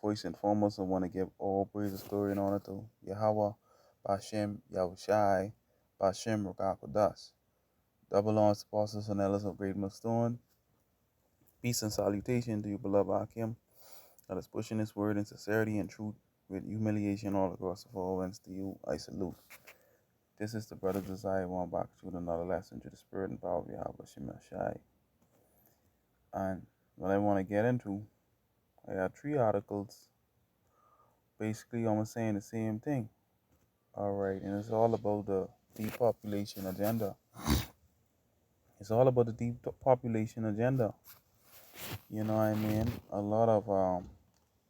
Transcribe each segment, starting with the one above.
First and foremost, I want to give all praise, glory, and honor to Yahweh, Bashem, Yahushai, Bashem, Rakakodas. Double honors to apostles and elders of Great Millstone. Peace and salutation to you, beloved Akim, that is pushing this word in sincerity and truth with humiliation all across the four winds. To you, I salute. This is the brother Desire one back to another lesson to the spirit and power of Yahweh Shai. And what I want to get into, I got 3 articles basically almost saying the same thing. Alright, and it's all about the depopulation agenda. It's all about the depopulation agenda. You know what I mean? A lot of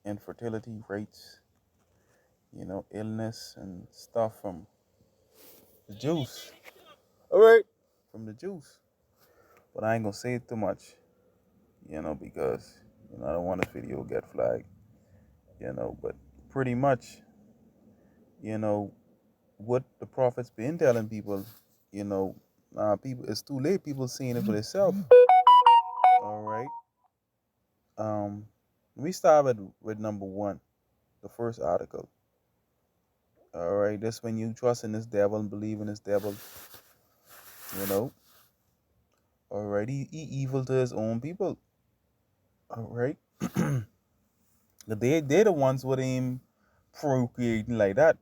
infertility rates, illness and stuff from the juice. Alright. From the juice. But I ain't gonna say too much, because I don't want this video to get flagged. But pretty much, what the prophets been telling people, people, it's too late. People seeing it for themselves. All right. We start with number 1, the first article. All right. This when you trust in this devil and believe in this devil. All right. He evil to his own people. All right. They're the ones with him procreating like that.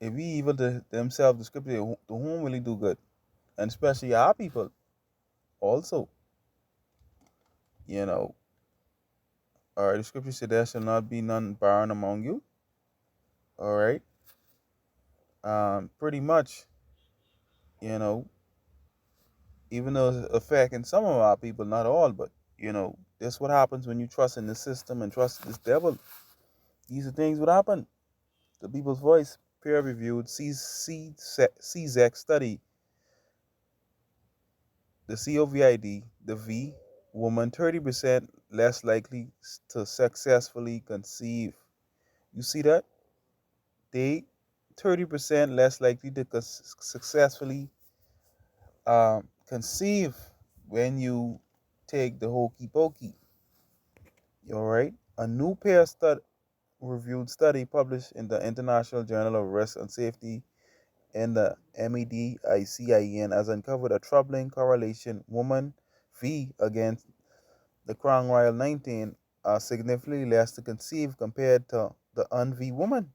If he evil to themselves, the scripture, to whom will he do good? And especially our people also. All right, the scripture said there shall not be none barren among you. All right. Pretty much, even though it's affecting some of our people, not all, but, that's what happens when you trust in the system and trust this devil. These are things that happen. The People's Voice, peer-reviewed, CZEC study, the COVID, the V, woman 30% less likely to successfully conceive. You see that? They 30% less likely to successfully conceive when you take the hokey pokey. All right. A new peer-reviewed study published in the International Journal of Risk and Safety in the MEDICIN has uncovered a troubling correlation. Woman V against the Crown Royal 19 are significantly less to conceive compared to the UNV woman.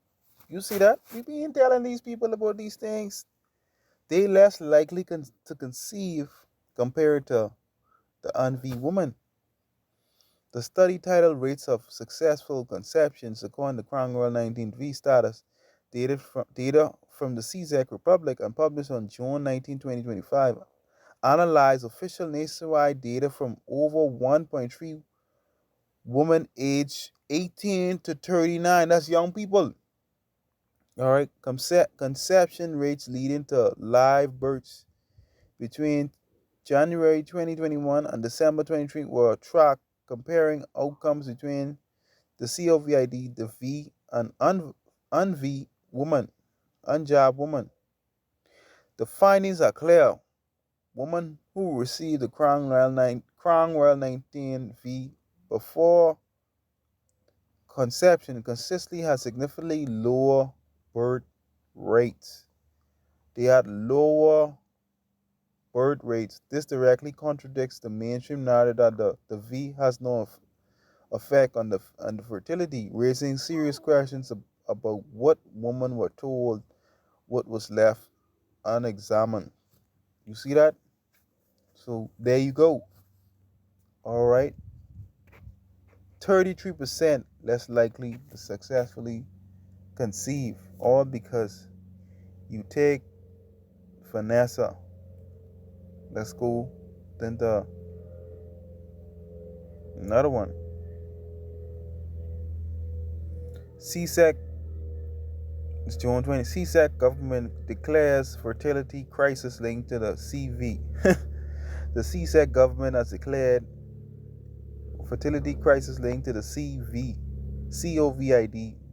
You see that? We've been telling these people about these things. They less likely to conceive compared to the UNV woman. The study titled Rates of Successful Conceptions According to Crown Royal 19V status, data from the CZEC Republic and published on June 19, 2025, analyzed official nationwide data from over 1.3 women aged 18 to 39. That's young people. All right. Conception rates leading to live births between January 2021 and December 2023 were tracked, comparing outcomes between the COVID, the V, and UNV woman, unjob woman. The findings are clear. Women who received the Crown Royal 19 V before conception consistently had significantly lower birth rates. They had lower birth rates. This directly contradicts the mainstream narrative that the V has no effect on the fertility, raising serious questions about what women were told, what was left unexamined. You see that? So there you go. All right. 33% less likely to successfully conceive, all because you take Vanessa. Let's go. Then another one. CSEC, it's June 20. CSEC government declares fertility crisis linked to the CV. The CSEC government has declared fertility crisis linked to the COVID,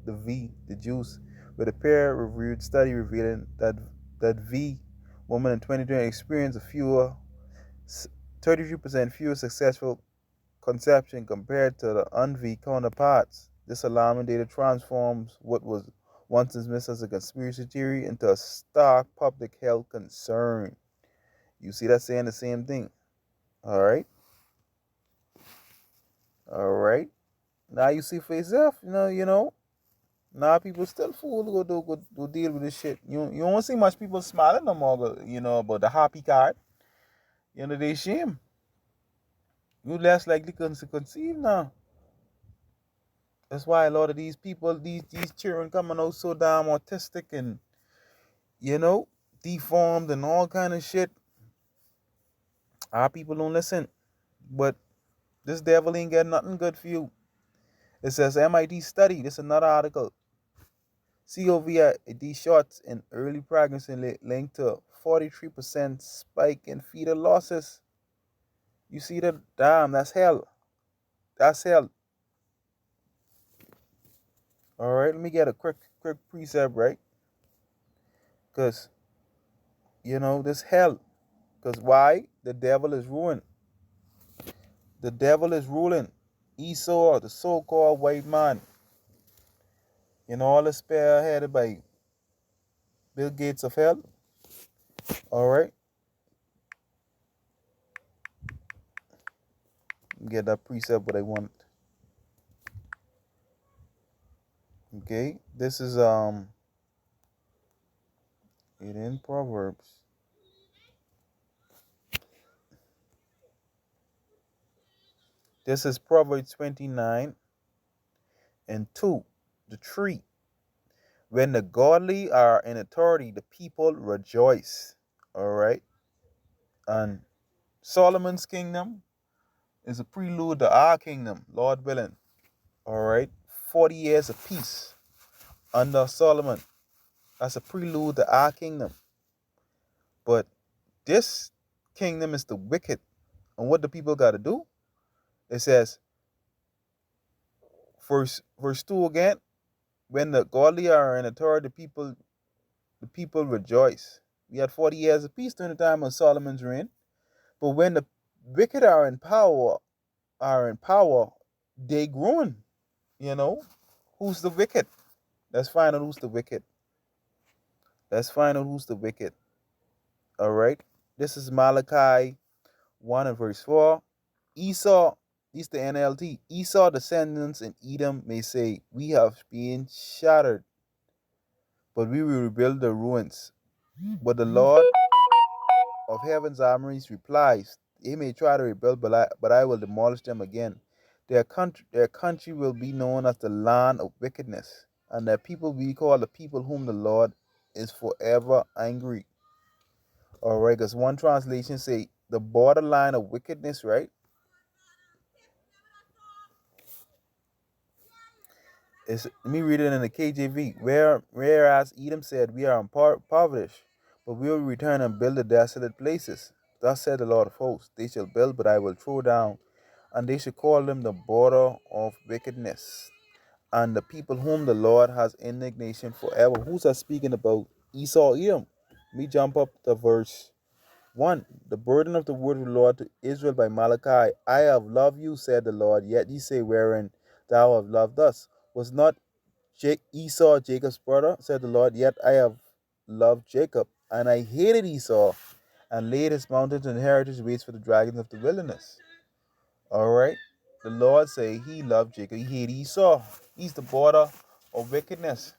the V, the juice, with a peer-reviewed study revealing that V woman in 2020 experienced 33% fewer successful conception compared to the UNV counterparts. This alarming data transforms what was once dismissed as a conspiracy theory into a stark public health concern. You see that saying the same thing. All right. All right. Now you see for yourself, now people still fool to go deal with this shit. You don't see much people smiling no more, about the happy card. They shame. You less likely to conceive now. That's why a lot of these people, these children coming out so damn autistic and, you know, deformed and all kind of shit. Our people don't listen. But this devil ain't got nothing good for you. It says MIT study. This is another article. COVID shots in early pregnancy linked to 43% spike in fetal losses. You see that? Damn, that's hell. That's hell. All right, let me get a quick precept, right? Because, this hell. Because why? The devil is ruined. The devil is ruling. Esau, the so-called white man. All is spearheaded by Bill Gates of hell. All right. Get that precept what I want. Okay. This is it in Proverbs. This is Proverbs 29 and 2. The tree. When the godly are in authority, the people rejoice. All right. And Solomon's kingdom is a prelude to our kingdom, Lord willing. All right. 40 years of peace under Solomon. That's a prelude to our kingdom. But this kingdom is the wicked. And what the people got to do? It says, verse 2 again, when the godly are in authority, the people rejoice. We had 40 years of peace during the time of Solomon's reign. But when the wicked are in power, they groan. Who's the wicked? Let's find out who's the wicked. All right. This is Malachi 1 and verse 4. Esau, this is the NLT. Esau descendants in Edom may say, we have been shattered, but we will rebuild the ruins. But the Lord of heaven's armies replies, they may try to rebuild, but I will demolish them again. Their country will be known as the land of wickedness, and their people will be called the people whom the Lord is forever angry. All right, because one translation say the borderline of wickedness, right? Let me read it in the KJV. Whereas Edom said, we are impoverished, but we will return and build the desolate places. Thus said the Lord of hosts, they shall build, but I will throw down, and they shall call them the border of wickedness, and the people whom the Lord has indignation forever. Who's that speaking about? Esau, Edom. Let me jump up to verse 1. The burden of the word of the Lord to Israel by Malachi. I have loved you, said the Lord, yet ye say, wherein thou have loved us. Was not Esau Jacob's brother, said the Lord, yet I have loved Jacob, and I hated Esau, and laid his mountains and heritage waste for the dragons of the wilderness. All right. The Lord say he loved Jacob. He hated Esau. He's the border of wickedness.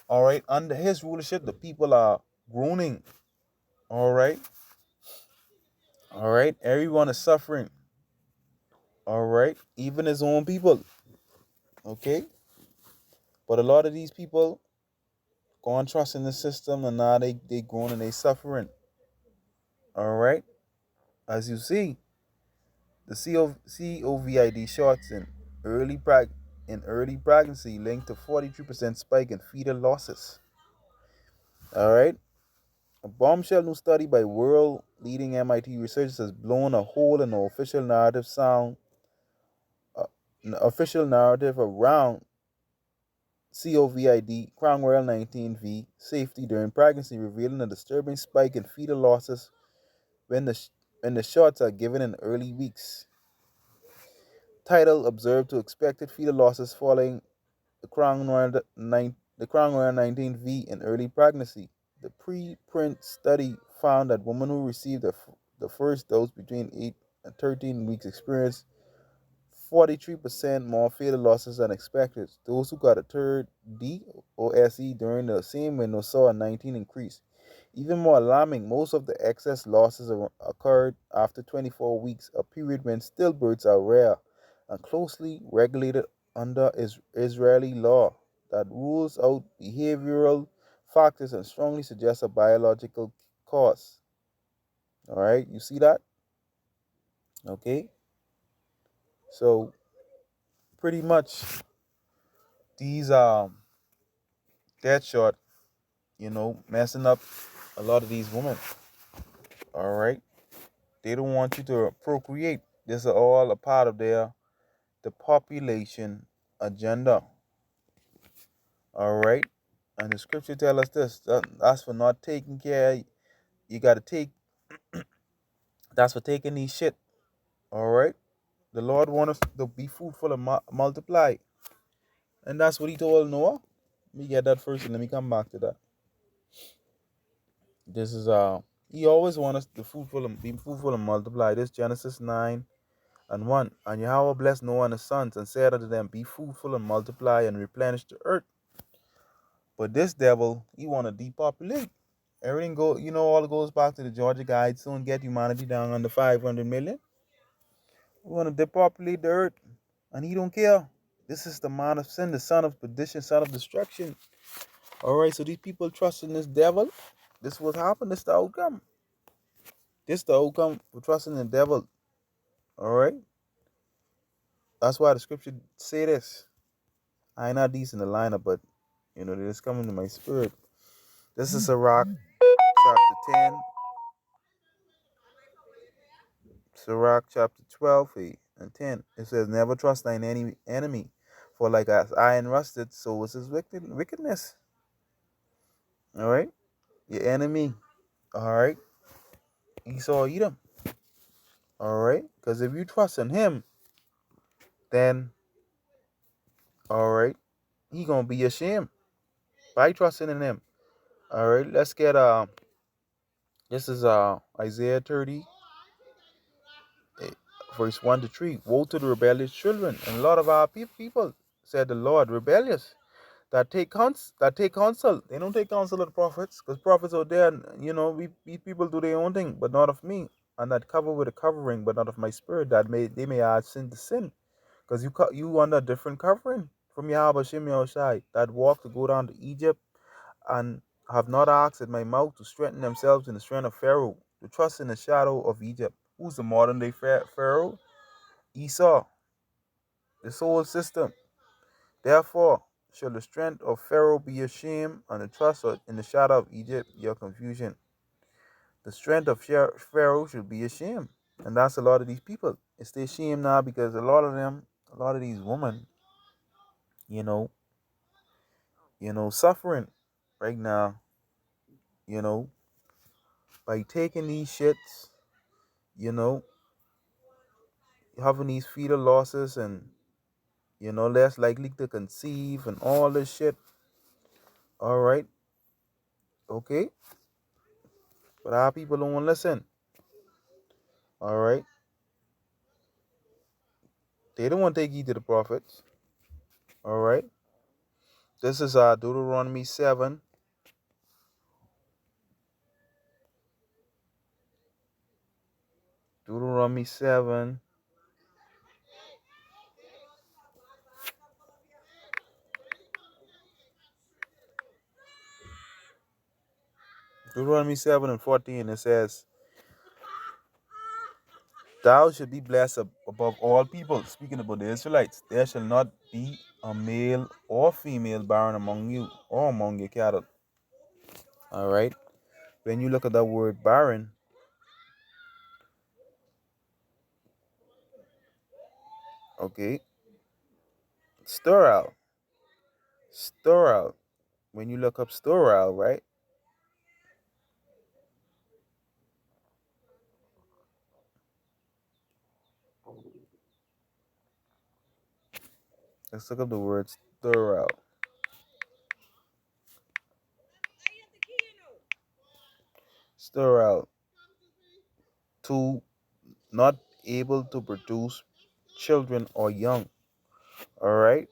All right. Under his rulership, the people are groaning. All right. All right. Everyone is suffering. All right. Even his own people. Okay. But a lot of these people go on trust in the system, and now they grown and they suffering. All right. As you see, the COVID shots in early pregnancy linked to 43% spike in fetal losses. All right. A bombshell new study by world leading MIT researchers has blown a hole in the official narrative around COVID, Crown Royal 19V safety during pregnancy, revealing a disturbing spike in fetal losses when the shots are given in early weeks. Title observed to expected fetal losses following the Crown Royal 19V in early pregnancy. The preprint study found that women who received the first dose between 8 and 13 weeks experienced 43% more fetal losses than expected. Those who got a third DOSE during the same window saw a 19 increase. Even more alarming, most of the excess losses occurred after 24 weeks, a period when stillbirths are rare and closely regulated under Israeli law that rules out behavioral factors and strongly suggests a biological cause. All right, you see that? Okay, so pretty much these dead shot, messing up a lot of these women. All right, they don't want you to procreate. This is all a part of their the population agenda. All right, and the scripture tell us this. That's for not taking care. You got to take. That's for taking these shit. All right. The Lord wants us to be fruitful and multiply, and that's what He told Noah. Let me get that first, and let me come back to that. This is He always wants us to be fruitful and multiply. This Genesis 9:1. And Yahweh blessed Noah and his sons and said unto them, be fruitful and multiply and replenish the earth. But this devil, he want to depopulate. Everything all goes back to the Georgia guide. Soon get humanity down under 500 million. We want to depopulate the earth, and he don't care. This is the man of sin, the son of perdition, son of destruction. All right, so these people trust in this devil. This what happened. This the outcome. This the outcome for trusting in the devil. All right. That's why the scripture say this. I ain't not these in the lineup, but they just coming to my spirit. This is Sirach chapter 10, Sirach chapter 12 and 10. It says, never trust thine enemy, for like as iron rusted, so is his wickedness. All right? Your enemy, all right? Esau, eat him. All right? Because if you trust in him, then, all right, he going to be ashamed by trusting in him. All right? Let's get, this is Isaiah 30, verse 1 to 3. Woe to the rebellious children. And a lot of our people, said the Lord, rebellious, that take counsel. They don't take counsel of the prophets, because prophets are there, and we people do their own thing, but not of me. And that cover with a covering, but not of my spirit, that they may add sin to sin. Because you under a different covering from Yahweh Shem Yahushai, that walk to go down to Egypt and have not asked at my mouth to strengthen themselves in the strength of Pharaoh, to trust in the shadow of Egypt. Who's the modern day Pharaoh? Esau, the soul system. Therefore, shall the strength of Pharaoh be your shame, and the trust in the shadow of Egypt your confusion. The strength of Pharaoh should be your shame. And that's a lot of these people. It's their shame now, because a lot of these women, you know, suffering right now, you know, by taking these shits, you know, having these fetal losses, and less likely to conceive and all this shit. All right, okay, but our people don't want to listen. All right, they don't want to take heed to the prophets. All right, this is Deuteronomy 7. Deuteronomy 7. Deuteronomy 7 and 14. It says, thou shalt be blessed above all people. Speaking about the Israelites, there shall not be a male or female barren among you or among your cattle. All right. When you look at that word barren, okay, sterile, sterile. When you look up sterile, right? Let's look up the word sterile. Sterile. To not able to produce children or young. All right.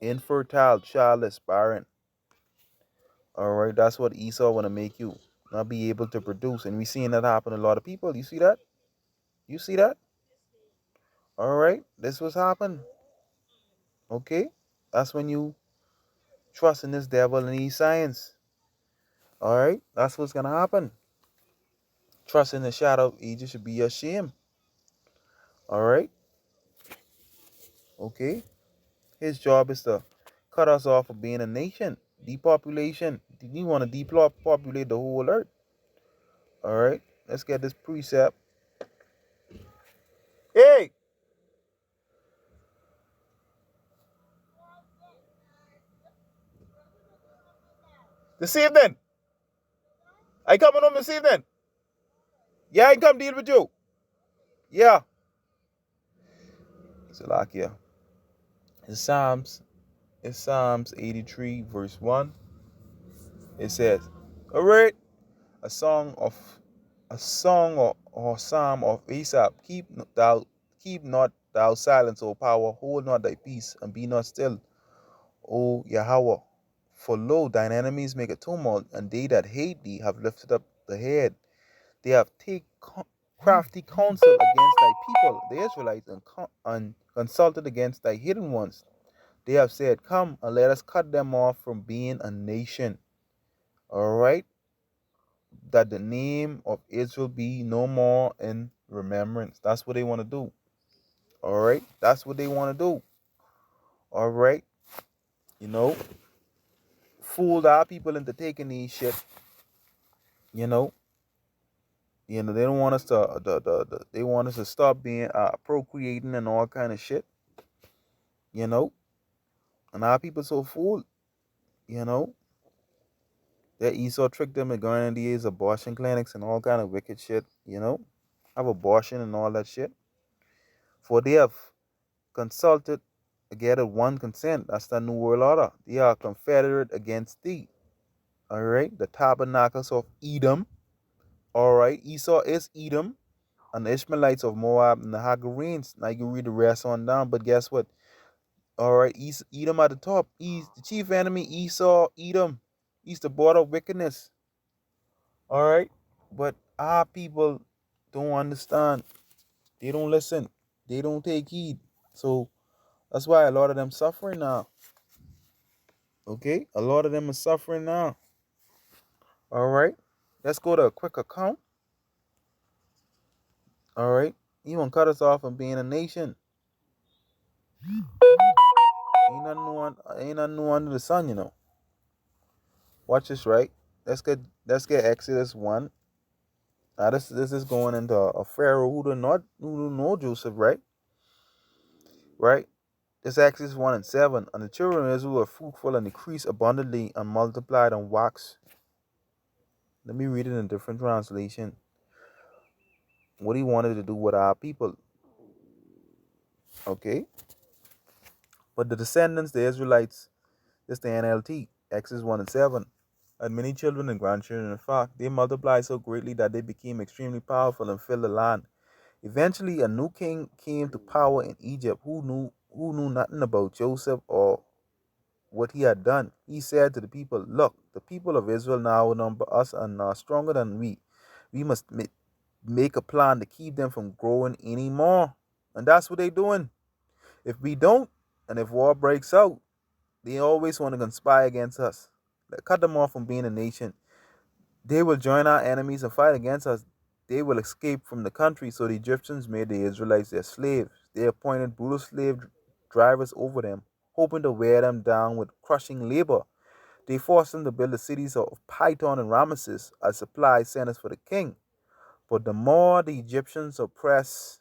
Infertile, childless, barren. All right. That's what Esau want to make you. Not be able to produce. And we seeing that happen to a lot of people. You see that? You see that? All right. This was happen. Okay. That's when you trust in this devil and these science. All right. That's what's going to happen. Trust in the shadow of Egypt should be your shame. All right. Okay. His job is to cut us off of being a nation. Depopulation. You want to depopulate the whole earth. All right. Let's get this precept. Hey, this evening. I coming home this evening. Yeah, I come deal with you. Yeah. Salakia. It's Psalms. It's Psalms 83 verse 1. It says, all right, a song of or psalm of Asaph. Keep not thou silence, O power, hold not thy peace, and be not still, O Yahweh. For lo, thine enemies make a tumult, and they that hate thee have lifted up the head. They have taken crafty counsel against thy people, the Israelites, and consulted against thy hidden ones. They have said, come and let us cut them off from being a nation. All right, that the name of Israel be no more in remembrance. That's what they want to do. All right, that's what they want to do. All right, you know, fooled our people into taking these shit. You know, they don't want us to they want us to stop being procreating and all kind of shit. You know, and our people so fooled. You know, that Esau tricked them into going into these abortion clinics and all kind of wicked shit. You know, have abortion and all that shit. For they have consulted together one consent. That's the New World Order. They are confederate against thee. All right. The tabernacles of Edom. All right. Esau is Edom. And the Ishmaelites of Moab and the Hagarenes. Now you can read the rest on down. But guess what? All right. Edom at the top. He's the chief enemy. Esau, Edom. He's the border of wickedness. All right. But our people don't understand. They don't listen. They don't take heed. So that's why a lot of them suffering now. Okay, a lot of them are suffering now. All right, let's go to a quick account. All right, you want to cut us off from being a nation? Ain't nothing new under the sun, Watch this, right? Let's get Exodus 1. Now this is going into a Pharaoh who do know Joseph, right? Right. This Exodus 1:7. And the children of Israel were fruitful and increased abundantly and multiplied and waxed. Let me read it in a different translation. What he wanted to do with our people. Okay. But the descendants, the Israelites, this the NLT, Exodus 1:7. And many children and grandchildren, in fact, they multiplied so greatly that they became extremely powerful and filled the land. Eventually, a new king came to power in Egypt who knew nothing about Joseph or what he had done. He said to the people, look, the people of Israel now number us and are stronger than we. We must make a plan to keep them from growing anymore. And that's what they're doing. If we don't, and if war breaks out, they always want to conspire against us. Cut them off from being a nation. They will join our enemies and fight against us. They will escape from the country. So the Egyptians made the Israelites their slaves. They appointed brutal slave drivers over them, hoping to wear them down with crushing labor. They forced them to build the cities of Python and Ramesses as supply centers for the king. But the more the Egyptians oppressed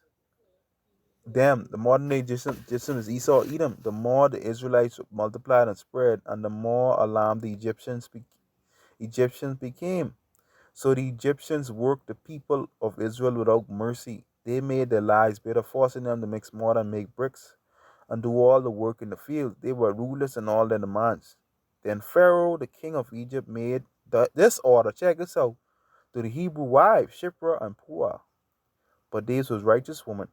them, the modern day Egyptians Esau, Edom, the more the Israelites multiplied and spread, and the more alarmed the Egyptians became. So the Egyptians worked the people of Israel without mercy. They made their lives bitter, forcing them to mix mortar and make bricks. and do all the work in the field. They were rulers and all their demands. Then Pharaoh, the king of Egypt, made this order. Check this out. To the Hebrew wives, Shipra and Puah. But these was righteous women.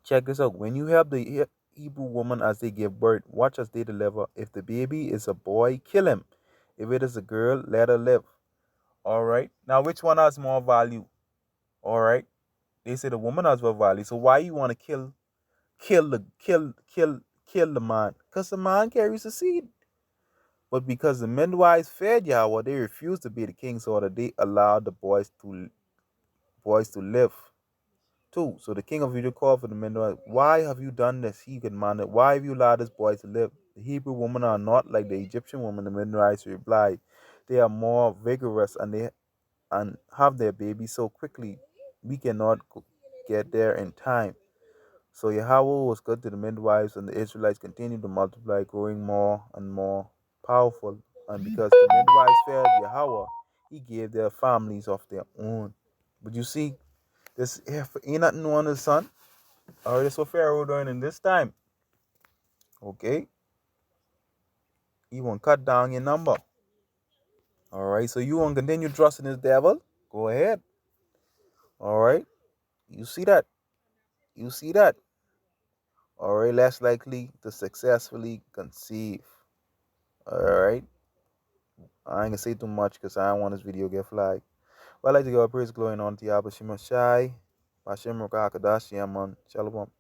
Check this out. When you help the Hebrew woman as they give birth, watch as they deliver. If the baby is a boy, kill him. If it is a girl, let her live. All right. Now, which one has more value? All right. They say the woman has more value. So why you want to kill the man? Because the man carries the seed. But because the midwives feared Yahweh, they refused to be the king's order. They allowed the boys to live too. So the king of Egypt called for the midwife. Why have you done this? He commanded. Why have you allowed this boy to live? The Hebrew women are not like the Egyptian woman. The midwives replied. They are more vigorous and have their baby so quickly. We cannot get there in time. So Yahweh was good to the midwives, and the Israelites continued to multiply, growing more and more powerful. And because the midwives feared Yahweh, he gave their families of their own. But you see, this if ain't nothing on his son, or this what Pharaoh doing in this time. Okay? He won't cut down your number. Alright, so you want to continue trusting this devil? Go ahead. Alright? You see that? You see that? Alright, less likely to successfully conceive. Alright? I ain't gonna say too much because I don't want this video to get flagged. But I like to give a praise glory and honor to Yahweh Shema Shai. Bashem Rakakadashi Aman. Shalom.